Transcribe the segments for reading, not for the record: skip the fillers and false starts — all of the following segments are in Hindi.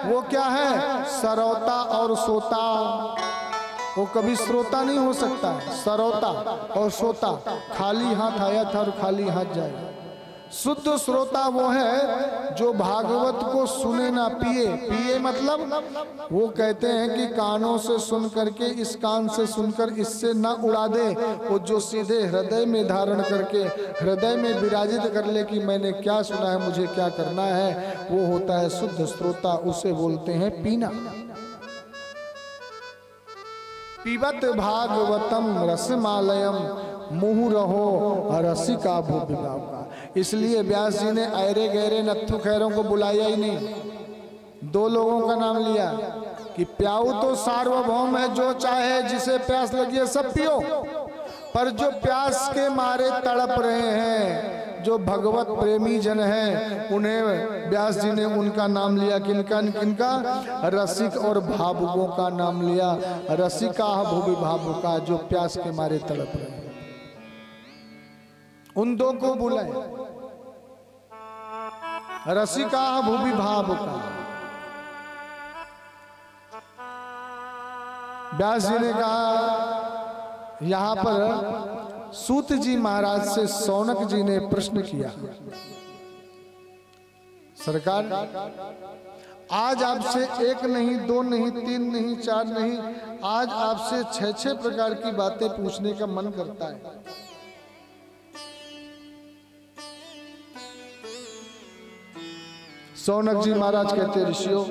वो क्या है? सरौता और सोता। वो कभी श्रोता नहीं हो सकता है। सरौता और सोता, खाली हाथ आया था और खाली हाथ जाएगा। शुद्ध श्रोता वो है जो भागवत को सुने ना पिए। पिए मतलब वो कहते हैं कि कानों से सुन करके, इस कान से सुनकर इससे ना उड़ा दे, वो जो सीधे हृदय में धारण करके हृदय में विराजित कर ले कि मैंने क्या सुना है, मुझे क्या करना है, वो होता है शुद्ध श्रोता। उसे बोलते हैं पीना। पीबत भागवतम रसमालयम मुहुरहो रसिका भूविभाव का। इसलिए व्यास जी ने ऐरे गहरे नत्थु खैरों को बुलाया ही नहीं। दो लोगों का नाम लिया कि प्याऊ तो सार्वभौम है, जो चाहे जिसे प्यास लगी है सब पियो। पर जो प्यास के मारे तड़प रहे हैं, जो भगवत प्रेमी जन हैं, उन्हें व्यास जी ने उनका नाम लिया। किनका? किनका? रसिक और भावुकों का नाम लिया। रसिका भूवि भावुका, जो प्यास के मारे तड़प रहे हैं, उन दो को बुलाए। रसिका भूवि भावुका। व्यास जी ने कहा, यहां पर सूत जी महाराज से सौनक जी ने प्रश्न किया, सरकार आज आपसे एक नहीं, दो नहीं, तीन नहीं, चार नहीं, आज आपसे 6-6 प्रकार की बातें पूछने का मन करता है। सौनक जी महाराज कहते, ऋषियों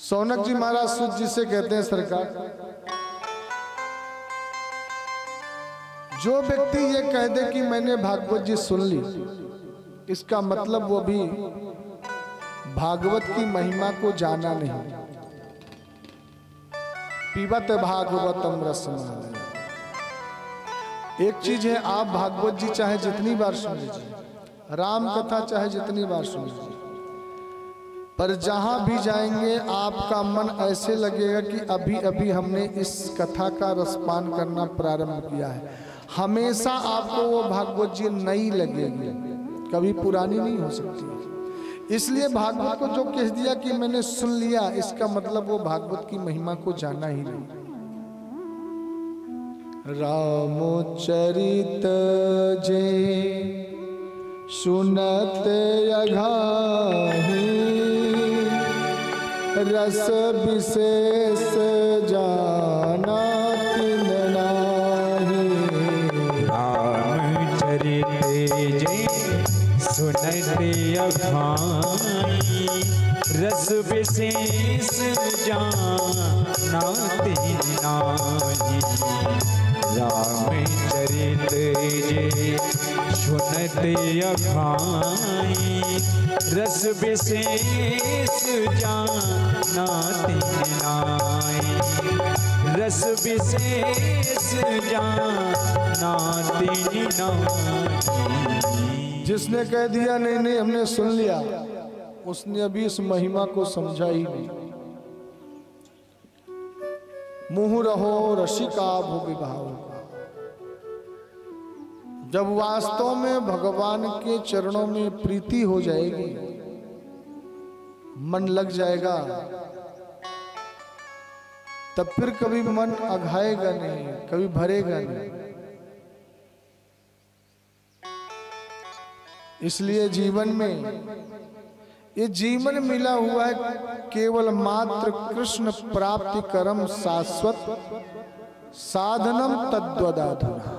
सौनक जी महाराज सूत जी से कहते हैं, सरकार जो व्यक्ति ये कह दे कि मैंने भागवत जी सुन ली, इसका मतलब वो भी भागवत की महिमा को जाना नहीं। पीबत भागवतम रसमालयम। एक चीज है, आप भागवत जी चाहे जितनी बार सुन लीजिए, राम कथा चाहे जितनी बार सुन लीजिए, पर जहां भी जाएंगे आपका मन ऐसे लगेगा कि अभी अभी हमने इस कथा का रसपान करना प्रारंभ किया है। हमेशा आपको वो भागवत जी नई लगेगी, कभी पुरानी नहीं हो सकती। इसलिए भागवत को जो कह दिया कि मैंने सुन लिया, इसका मतलब वो भागवत की महिमा को जाना ही नहीं। रामचरित जे सुनत अघाही, रस विशेष जाना तिन नाही। रामचरित जे सुनत अघाही, रस विशेष जाना तिन नाही। रामचरित जे सुनत अघाही, रस विशेष जाना तिन नाही। रस विशेष जाना तिन नाही। जिसने कह दिया नहीं नहीं हमने सुन लिया, उसने अभी इस महिमा को समझा ही नहीं। मुहुरहो रसिका भूवि भावुका। जब वास्तव में भगवान के चरणों में प्रीति हो जाएगी, मन लग जाएगा, तब फिर कभी मन अघाएगा नहीं, कभी भरेगा नहीं। इसलिए जीवन में ये जीवन मिला हुआ है केवल मात्र कृष्ण प्राप्ति करम शाश्वत साधनम तद्वदाधुना।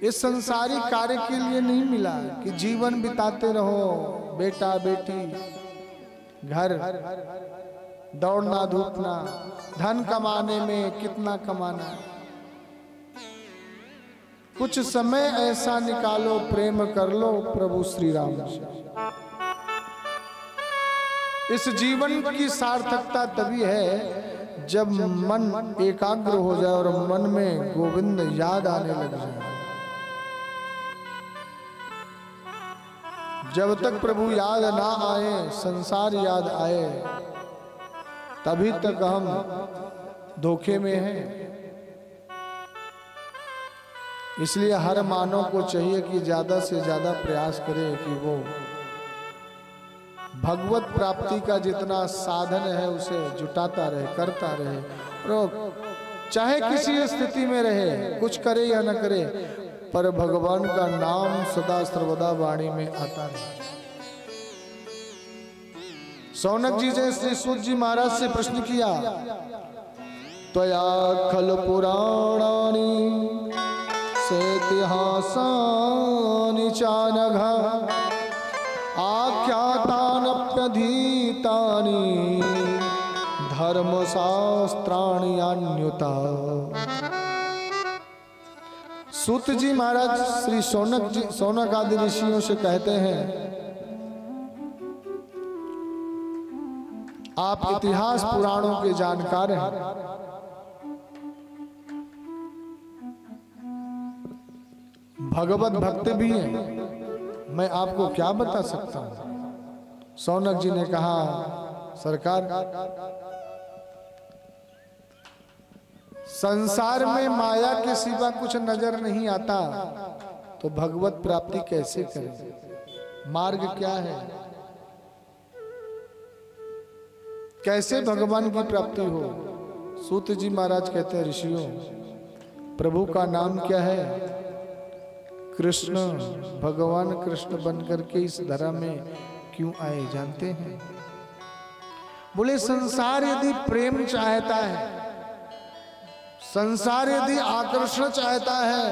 इस संसारी कार्य के लिए नहीं मिला कि जीवन बिताते रहो, बेटा बेटी, घर, दौड़ना धूपना, धन कमाने में कितना कमाना। कुछ समय ऐसा निकालो, प्रेम कर लो प्रभु श्री राम से। इस जीवन की सार्थकता तभी है जब मन एकाग्र हो जाए और मन में गोविंद याद आने लग जाए। जब तक प्रभु याद ना आए, संसार याद आए, तभी तक हम धोखे में हैं। इसलिए हर मानव को चाहिए कि ज्यादा से ज्यादा प्रयास करे कि वो भगवत प्राप्ति का जितना साधन है उसे जुटाता रहे, करता रहे, और चाहे किसी स्थिति में रहे, कुछ करे या न करे, पर भगवान का नाम सदा सर्वदा वाणी में आता रहे। सौनक जी ने श्री सूत जी महाराज से प्रश्न किया, त्वया खल पुराणानि सेतिहासानि चानघ आख्यातानप्यधीतानि धर्मशास्त्राणि अन्युता। सूत जी महाराज श्री सौनक आदि ऋषियों से कहते हैं, आप इतिहास पुराणों के जानकार हैं, भगवत भक्त भी हैं, मैं आपको क्या बता सकता हूं। सौनक जी ने कहा, सरकार, संसार में माया के सिवा कुछ नजर नहीं आता, तो भगवत प्राप्ति कैसे करें? मार्ग क्या है? कैसे भगवान की प्राप्ति हो? सूत जी महाराज कहते हैं, ऋषियों, प्रभु का नाम क्या है? कृष्ण। भगवान कृष्ण बनकर के इस धरा में क्यों आए जानते हैं? बोले, संसार यदि प्रेम चाहता है, संसार यदि आकर्षण चाहता है,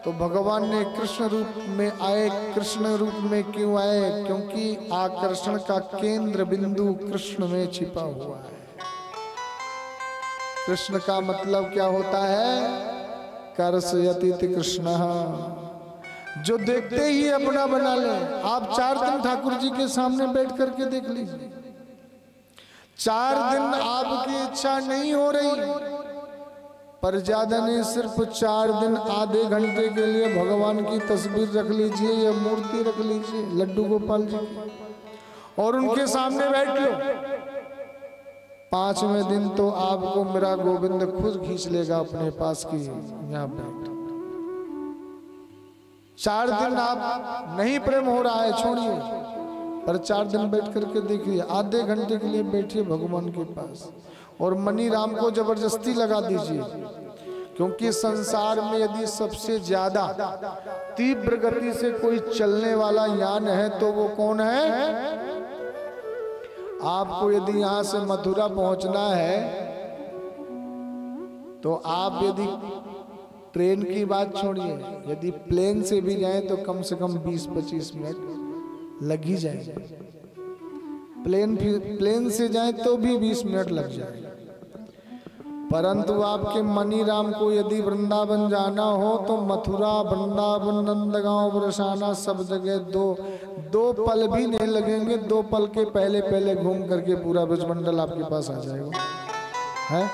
तो भगवान ने कृष्ण रूप में आए। कृष्ण रूप में क्यों आए? क्योंकि आकर्षण का केंद्र बिंदु कृष्ण में छिपा हुआ है। कृष्ण का मतलब क्या होता है? कर्षयति कृष्ण, जो देखते ही अपना बना ले। आप 4 दिन ठाकुर जी के सामने बैठ करके देख लीजिए, 4 दिन आपकी इच्छा नहीं हो रही, पर ज्यादा नहीं, सिर्फ 4 दिन आधे घंटे के लिए भगवान की तस्वीर रख लीजिए या मूर्ति रख लीजिए, लड्डू गोपाल जी की, और उनके सामने बैठ लो। 5वें दिन तो आपको मेरा गोविंद खुद खींच लेगा अपने पास की, यहाँ बैठ। 4 दिन आप नहीं प्रेम हो रहा है, छोड़िए, पर 4 दिन बैठ करके देखिए, आधे घंटे के लिए बैठिए भगवान के पास, और मनी राम को जबरदस्ती लगा दीजिए। क्योंकि संसार में यदि सबसे ज्यादा तीव्र गति से कोई चलने वाला यान है तो वो कौन है? आपको यदि यहां से मथुरा पहुंचना है तो आप यदि ट्रेन की बात छोड़िए, यदि प्लेन से भी जाए तो कम से कम 20-25 मिनट लग ही जाएंगे। प्लेन से जाए तो भी 20 मिनट लग जाए। परंतु आपके मनी राम को यदि वृंदावन जाना हो तो मथुरा, वृंदावन, नंदगांव, बरसाना, सब जगह दो पल भी नहीं लगेंगे। 2 पल के पहले घूम करके पूरा ब्रजमंडल आपके पास आ जाएगा, है?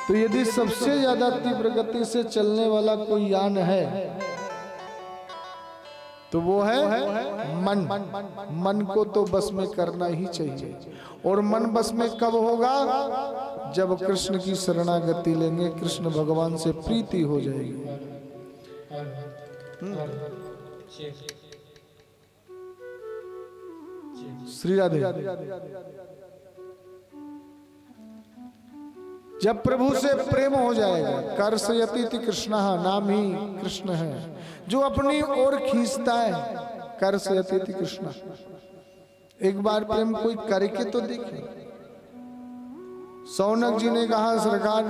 तो यदि सबसे ज्यादा तीव्र गति से चलने वाला कोई यान है तो वो है मन। मन को तो बस में करना ही चाहिए, और मन बस में कब होगा? जब कृष्ण की शरणागति लेंगे, कृष्ण भगवान से प्रीति हो जाएगी। श्री राधे। जब प्रभु से प्रेम हो जाएगा, कर्षयति कृष्ण, नाम ही कृष्ण है जो अपनी ओर खींचता है। कर्षयति कृष्ण, एक बार प्रेम कोई करके तो देखे। सौनक जी ने कहा, सरकार,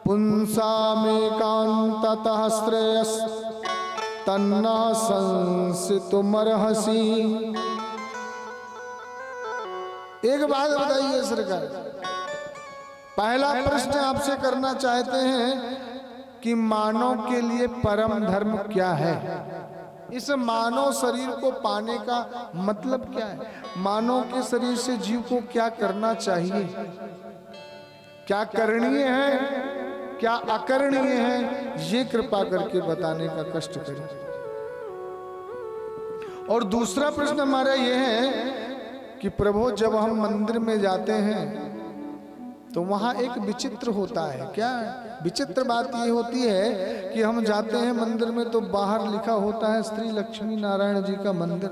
पुंसा में कांततः श्रेयस तन्ना संसितुमर्हसि। एक बात बताइए सरकार, पहला प्रश्न आपसे करना चाहते हैं कि मानव के लिए परम धर्म क्या है? इस मानव शरीर को पाने का मतलब क्या है? मानव के शरीर से जीव को क्या करना चाहिए? क्या करणीय है, क्या अकरणीय है? ये कृपा करके बताने का कष्ट करें। और दूसरा प्रश्न हमारा यह है कि प्रभु, जब हम मंदिर में जाते हैं तो वहाँ एक विचित्र होता है। क्या विचित्र बात ये होती है कि हम जाते हैं मंदिर में तो बाहर लिखा होता है श्री लक्ष्मी नारायण जी का मंदिर,